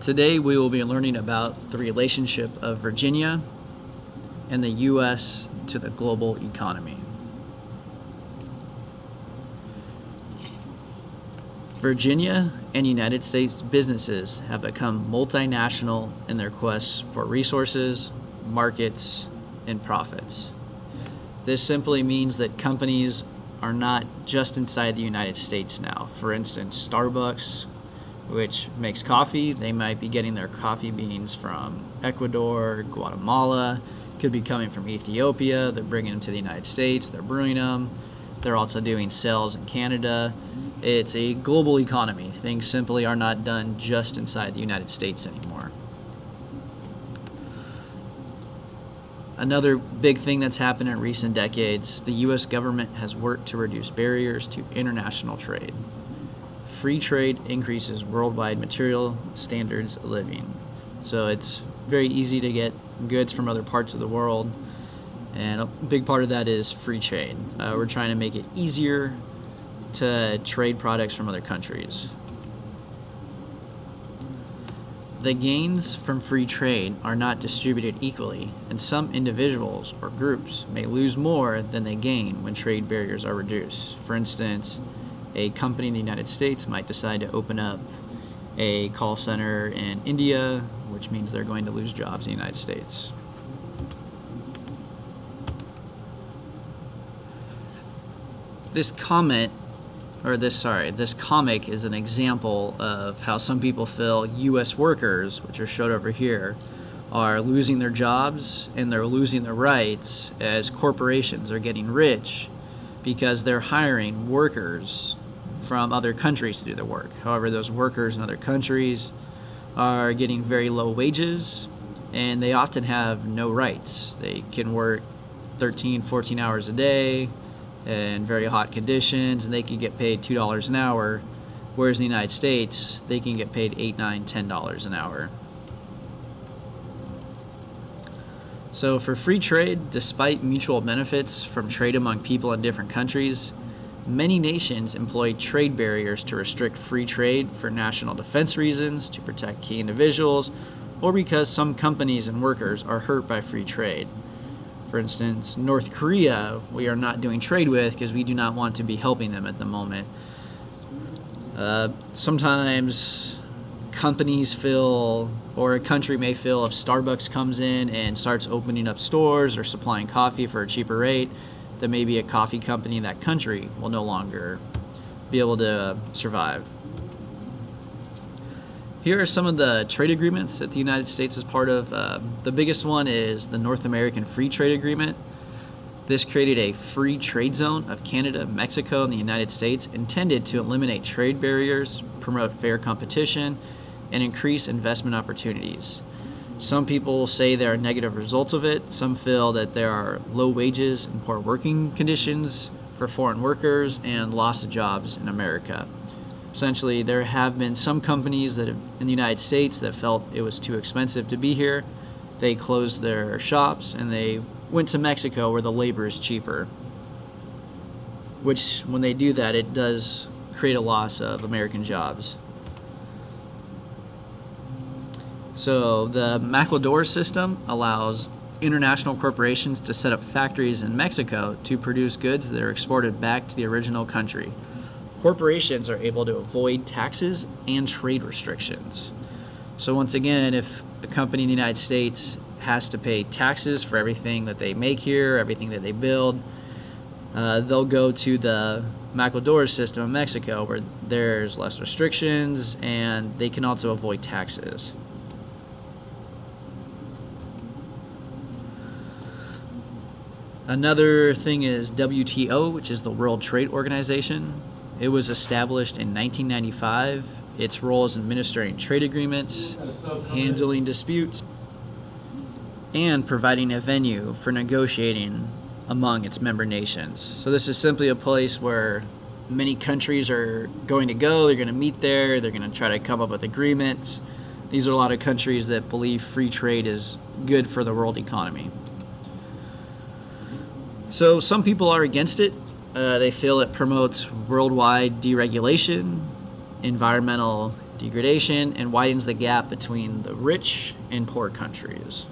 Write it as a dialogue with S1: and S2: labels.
S1: Today we will be learning about the relationship of Virginia and the U.S. to the global economy. Virginia and United States businesses have become multinational in their quests for resources, markets, and profits. This simply means that companies are not just inside the United States now. For instance, Starbucks, which makes coffee, they might be getting their coffee beans from Ecuador, Guatemala, could be coming from Ethiopia. They're bringing them to the United States, they're brewing them. They're also doing sales in Canada. It's a global economy. Things simply are not done just inside the United States anymore. Another big thing that's happened in recent decades, the U.S. government has worked to reduce barriers to international trade. Free trade increases worldwide material standards of living. So it's very easy to get goods from other parts of the world, and a big part of that is free trade. We're trying to make it easier to trade products from other countries. The gains from free trade are not distributed equally, and some individuals or groups may lose more than they gain when trade barriers are reduced. For instance, a company in the United States might decide to open up a call center in India, which means they're going to lose jobs in the United States. This comic is an example of how some people feel U.S. workers, which are showed over here, are losing their jobs and they're losing their rights as corporations are getting rich because they're hiring workers from other countries to do the work. However, those workers in other countries are getting very low wages and they often have no rights. They can work 13, 14 hours a day in very hot conditions, and they can get paid $2 an hour, whereas in the United States, they can get paid $8, $9, $10 an hour. So for free trade, despite mutual benefits from trade among people in different countries, many nations employ trade barriers to restrict free trade for national defense reasons, to protect key individuals, or because some companies and workers are hurt by free trade. For instance, North Korea, we are not doing trade with because we do not want to be helping them at the moment. Sometimes companies feel, or a country may feel, if Starbucks comes in and starts opening up stores or supplying coffee for a cheaper rate, then maybe a coffee company in that country will no longer be able to survive. Here are some of the trade agreements that the United States is part of. The biggest one is the North American Free Trade Agreement. This created a free trade zone of Canada, Mexico, and the United States, intended to eliminate trade barriers, promote fair competition, and increase investment opportunities. Some people say there are negative results of it. Some feel that there are low wages and poor working conditions for foreign workers and loss of jobs in America. Essentially, there have been some companies that in the United States that felt it was too expensive to be here. They closed their shops and they went to Mexico where the labor is cheaper. Which, when they do that, it does create a loss of American jobs. So the maquiladora system allows international corporations to set up factories in Mexico to produce goods that are exported back to the original country. Corporations are able to avoid taxes and trade restrictions. So once again, if a company in the United States has to pay taxes for everything that they make here, everything that they build, they'll go to the maquiladora system in Mexico where there's less restrictions and they can also avoid taxes. Another thing is WTO, which is the World Trade Organization. It was established in 1995. Its role is administering trade agreements, handling disputes, and providing a venue for negotiating among its member nations. So this is simply a place where many countries are going to go. They're going to meet there. They're going to try to come up with agreements. These are a lot of countries that believe free trade is good for the world economy. So some people are against it. They feel it promotes worldwide deregulation, environmental degradation, and widens the gap between the rich and poor countries.